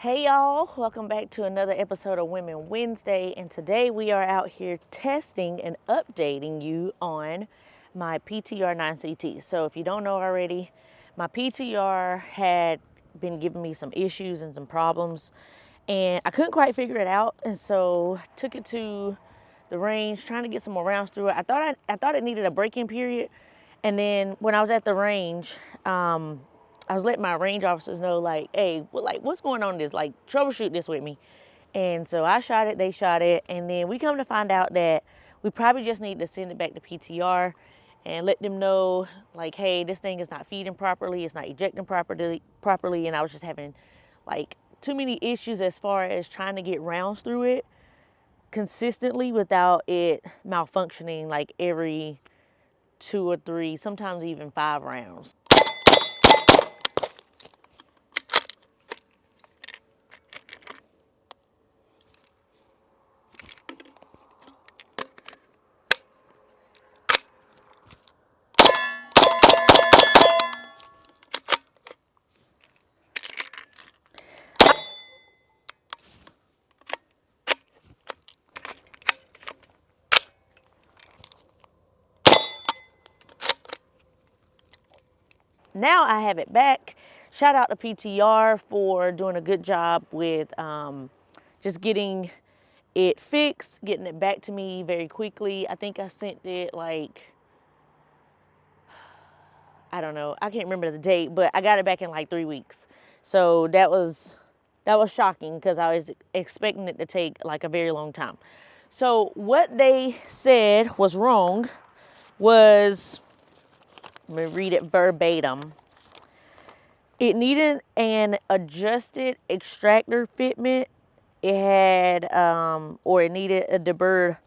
Hey y'all, welcome back to another episode of Women Wednesday, and today we are out here testing and updating you on my PTR 9CT. So if you don't know already, my PTR had been giving me some issues and some problems, and I couldn't quite figure it out, and so took it to the range, trying to get some more rounds through it. I thought it needed a break-in period, and then when I was at the range, I was letting my range officers know, like, hey, what's going on with this? Like, troubleshoot this with me. And so I shot it, they shot it, and then we come to find out that we probably just need to send it back to PTR and let them know, like, hey, this thing is not feeding properly, it's not ejecting properly, and I was just having, like, too many issues as far as trying to get rounds through it consistently without it malfunctioning, like, every 2 or 3, sometimes even 5 rounds. Now I have it back. Shout out to PTR for doing a good job with just getting it fixed, getting it back to me very quickly. I think I sent it like, I don't know, I can't remember the date, but I got it back in like 3 weeks. So that was shocking because I was expecting it to take like a very long time. So what they said was wrong was, let me read it verbatim. It needed an adjusted extractor fitment. It had, or it needed a deburred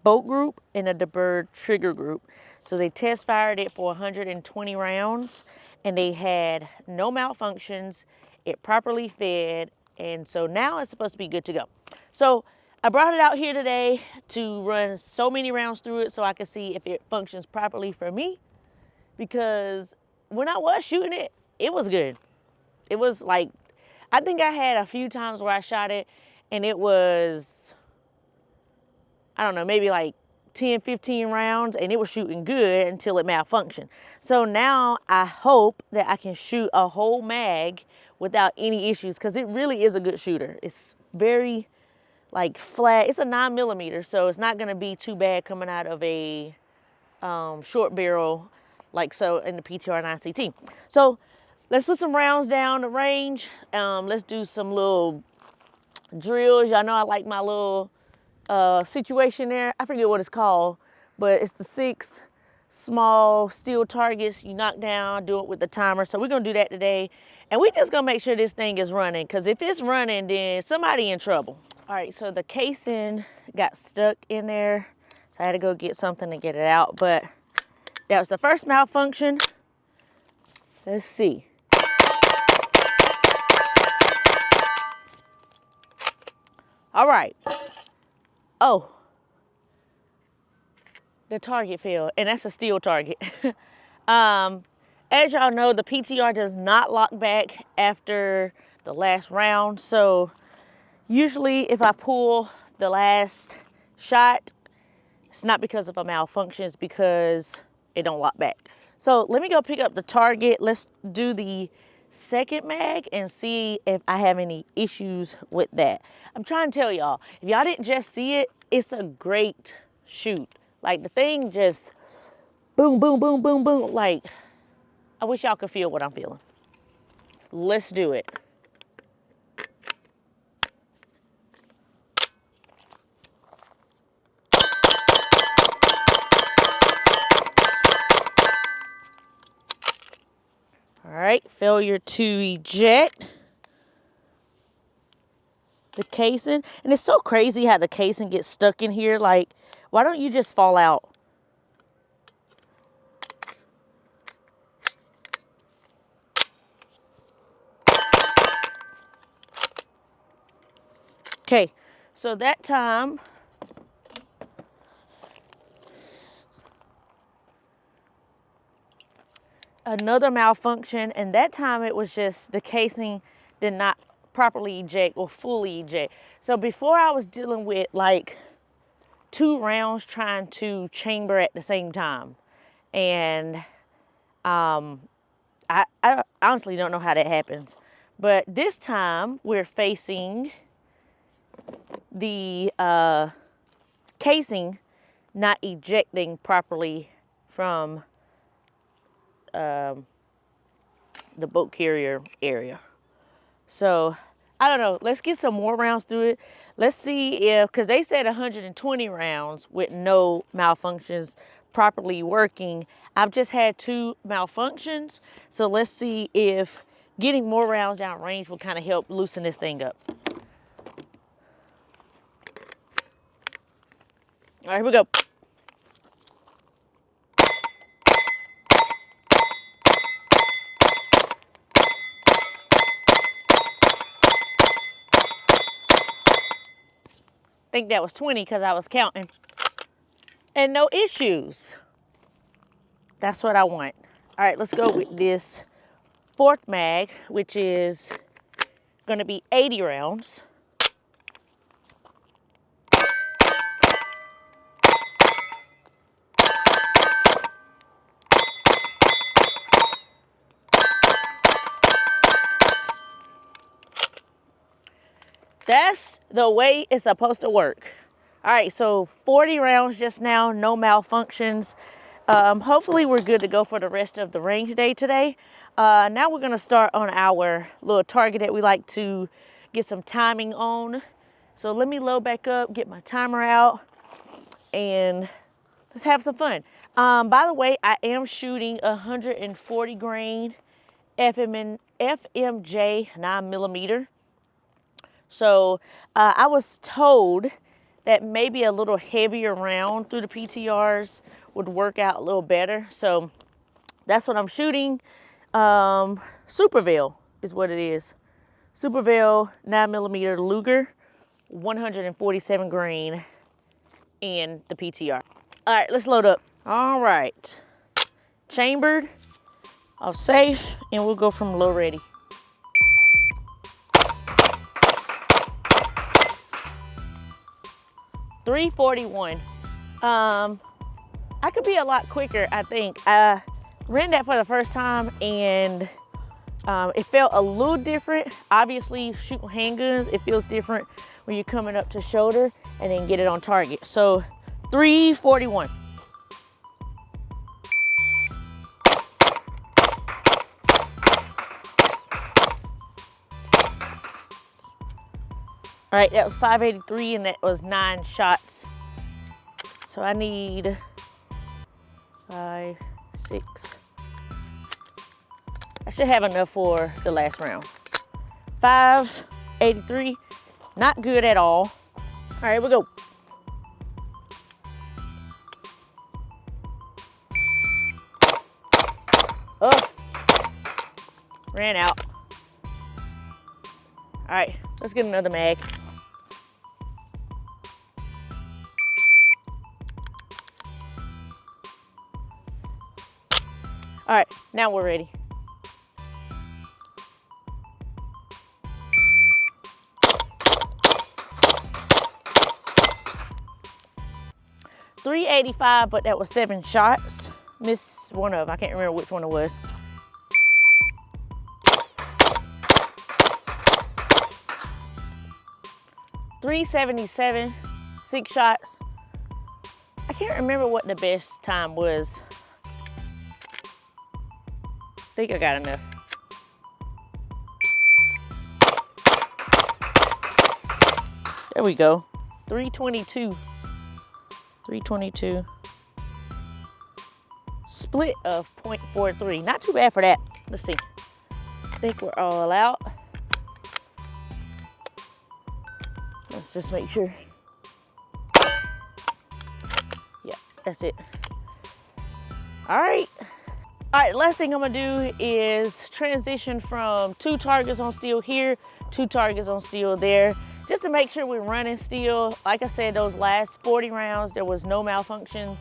bolt group and a deburred trigger group. So they test fired it for 120 rounds and they had no malfunctions. It properly fed. And so now it's supposed to be good to go. So I brought it out here today to run so many rounds through it so I could see if it functions properly for me. Because when I was shooting it, it was good. It was like, I think I had a few times where I shot it and it was, I don't know, maybe like 10, 15 rounds and it was shooting good until it malfunctioned. So now I hope that I can shoot a whole mag without any issues because it really is a good shooter. It's very like flat. It's a 9mm, so it's not gonna be too bad coming out of a short barrel like so in the PTR 9CT. So let's put some rounds down the range. Let's do some little drills. Y'all know I like my little situation there. I forget what it's called, but it's the 6 small steel targets you knock down, do it with the timer. So we're gonna do that today. And we just gonna make sure this thing is running, because if it's running, then somebody in trouble. All right, so the casing got stuck in there. So I had to go get something to get it out, but that was the first malfunction. Let's see. All right. Oh, the target failed, and that's a steel target. As y'all know, the PTR does not lock back after the last round. So usually if I pull the last shot, it's not because of a malfunction, it's because it don't lock back. So let me go pick up the target. Let's do the second mag and see if I have any issues with that. I'm trying to tell y'all, if y'all didn't just see it, it's a great shoot. Like the thing just boom, boom, boom, boom, boom. Like, I wish y'all could feel what I'm feeling. Let's do it. All right, failure to eject the casing. And it's so crazy how the casing gets stuck in here. Like, why don't you just fall out? Okay, so that time, another malfunction, and that time it was just the casing did not properly eject or fully eject. So before I was dealing with like 2 rounds trying to chamber at the same time. And I honestly don't know how that happens. But this time we're facing the casing not ejecting properly from the boat carrier area. So I don't know, let's get some more rounds through it. Let's see if, because they said 120 rounds with no malfunctions properly working. I've just had 2 malfunctions. So let's see if getting more rounds down range will kind of help loosen this thing up. All right, here we go. I think that was 20 because I was counting. And no issues. That's what I want. All right, let's go with this 4th mag, which is gonna be 80 rounds. That's the way it's supposed to work. All right, so 40 rounds just now, no malfunctions. Hopefully we're good to go for the rest of the range day today. Now we're gonna start on our little target that we like to get some timing on. So let me load back up, get my timer out, and let's have some fun. By the way, I am shooting 140 grain FMJ 9mm. So I was told that maybe a little heavier round through the PTRs would work out a little better. So that's what I'm shooting. Superville is what it is. Superville 9mm Luger, 147 grain in the PTR. All right, let's load up. All right, chambered, off safe, and we'll go from low ready. .341. I could be a lot quicker, I think. I ran that for the first time and it felt a little different. Obviously, shooting handguns, it feels different when you're coming up to shoulder and then get it on target. So 341. All right, that was 583 and that was 9 shots. So I need 5, 6. I should have enough for the last round. 583, not good at all. All right, here we go. Oh, ran out. All right, let's get another mag. All right, now we're ready. .385, but that was 7 shots. Missed one of them. I can't remember which one it was. .377, 6 shots. I can't remember what the best time was. I think I got enough. There we go. 322. 322. Split of .43. Not too bad for that. Let's see. I think we're all out. Let's just make sure. Yeah, that's it. All right. All right, last thing I'm gonna do is transition from 2 targets on steel here, 2 targets on steel there, just to make sure we're running steel. Like I said, those last 40 rounds, there was no malfunctions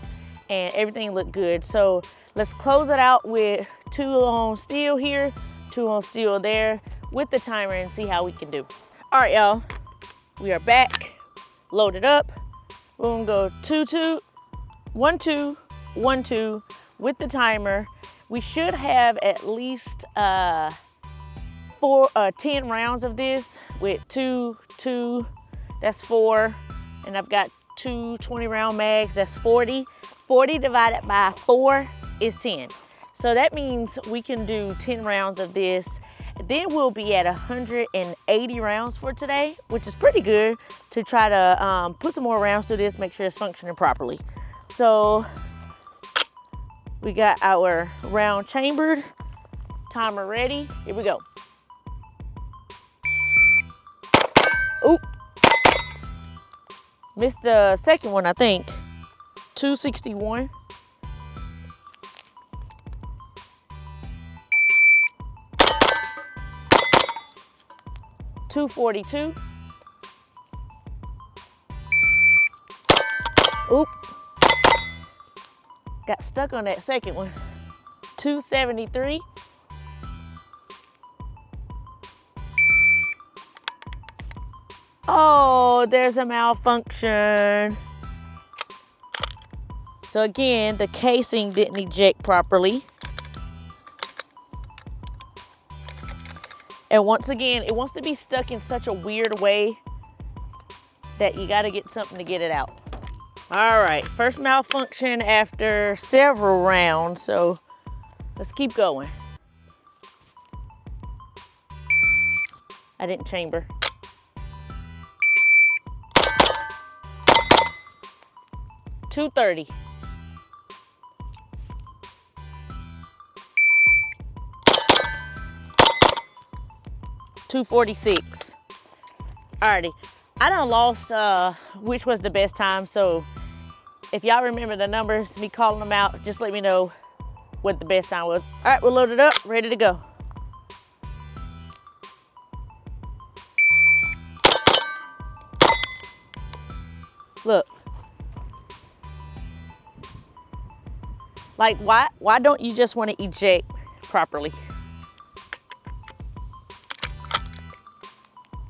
and everything looked good. So let's close it out with 2 on steel here, 2 on steel there with the timer and see how we can do. All right, y'all, we are back, loaded up. We're gonna go 2-2, 1-2, 1-2 with the timer. We should have at least 10 rounds of this with 2, that's 4, and I've got 2 20-round mags, that's 40. 40 divided by 4 is 10. So that means we can do 10 rounds of this. Then we'll be at 180 rounds for today, which is pretty good to try to put some more rounds to this, make sure it's functioning properly. So we got our round chambered, timer ready. Here we go. Oop. Missed the second one, I think. 261. $242. Oop. Got stuck on that second one. $273. Oh, there's a malfunction. So again, the casing didn't eject properly. And once again, it wants to be stuck in such a weird way that you gotta get something to get it out. All right, first malfunction after several rounds, so let's keep going. I didn't chamber. $230. $246. Alrighty, I done lost which was the best time, so if y'all remember the numbers, me calling them out, just let me know what the best time was. All right, we're loaded up, ready to go. Look. Like, why don't you just want to eject properly?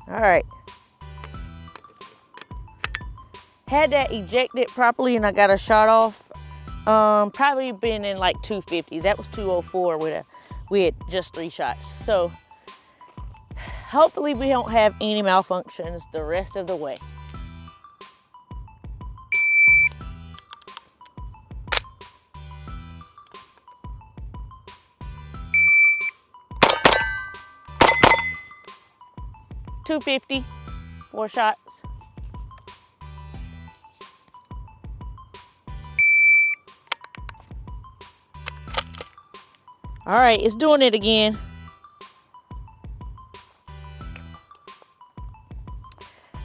All right. Had that ejected properly and I got a shot off. Probably been in like 250. That was 204 with just 3 shots. So hopefully we don't have any malfunctions the rest of the way. $250, 4 shots. All right, it's doing it again.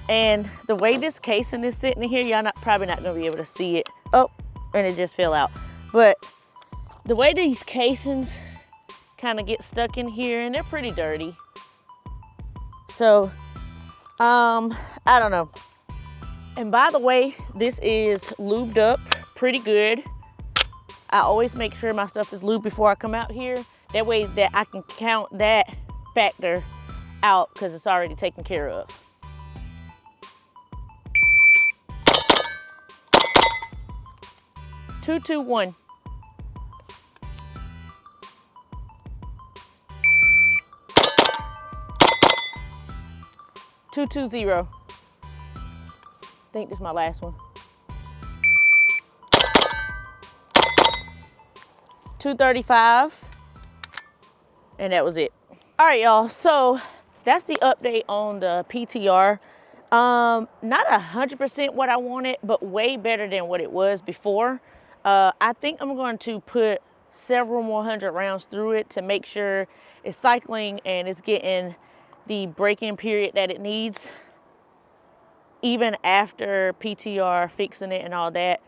And the way this casing is sitting in here, y'all probably not gonna be able to see it. Oh, and it just fell out. But the way these casings kind of get stuck in here, and they're pretty dirty. So, I don't know. And by the way, this is lubed up pretty good. I always make sure my stuff is lubed before I come out here. That way that I can count that factor out because it's already taken care of. $221. $220. I think this is my last one. $235. And that was it. All right, y'all. So that's the update on the PTR. Not 100% what I wanted, but way better than what it was before. I think I'm going to put several more 100 rounds through it to make sure it's cycling and it's getting the break-in period that it needs, even after PTR fixing it and all that.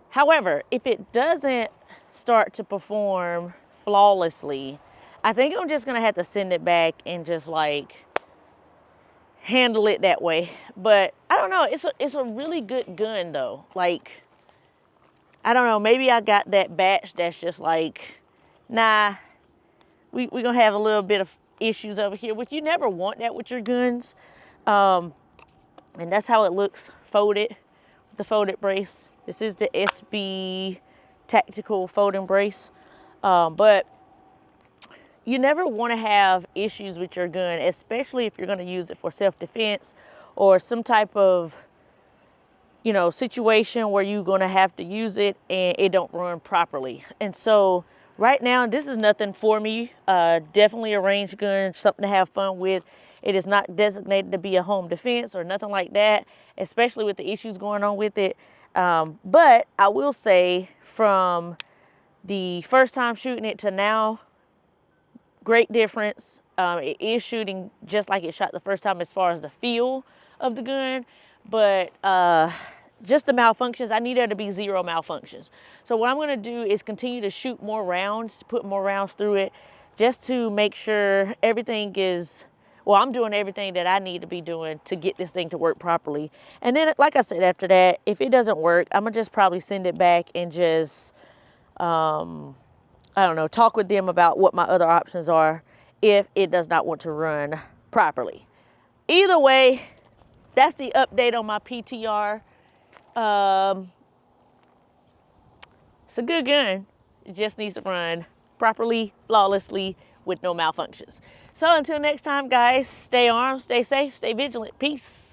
However, if it doesn't start to perform flawlessly, I think I'm just gonna have to send it back and just like handle it that way. But I don't know, it's a really good gun though. Like, I don't know, maybe I got that batch that's just like, nah, we're gonna have a little bit of issues over here, which you never want that with your guns. And that's how it looks folded, the folded brace. This is the SB tactical folding brace. But you never want to have issues with your gun, especially if you're going to use it for self-defense or some type of, you know, situation where you're going to have to use it and it don't run properly. And so right now, this is nothing for me. Definitely a range gun, something to have fun with. It is not designated to be a home defense or nothing like that, especially with the issues going on with it. But I will say, from the first time shooting it to now, great difference. It is shooting just like it shot the first time as far as the feel of the gun, but just the malfunctions, I need there to be zero malfunctions. So what I'm gonna do is continue to shoot more rounds, put more rounds through it, just to make sure everything is, well, I'm doing everything that I need to be doing to get this thing to work properly. And then, like I said, after that, if it doesn't work, I'm gonna just probably send it back and just, I don't know, talk with them about what my other options are if it does not want to run properly. Either way, that's the update on my PTR. It's a good gun. It just needs to run properly, flawlessly, with no malfunctions. So until next time, guys, stay armed, stay safe, stay vigilant. Peace.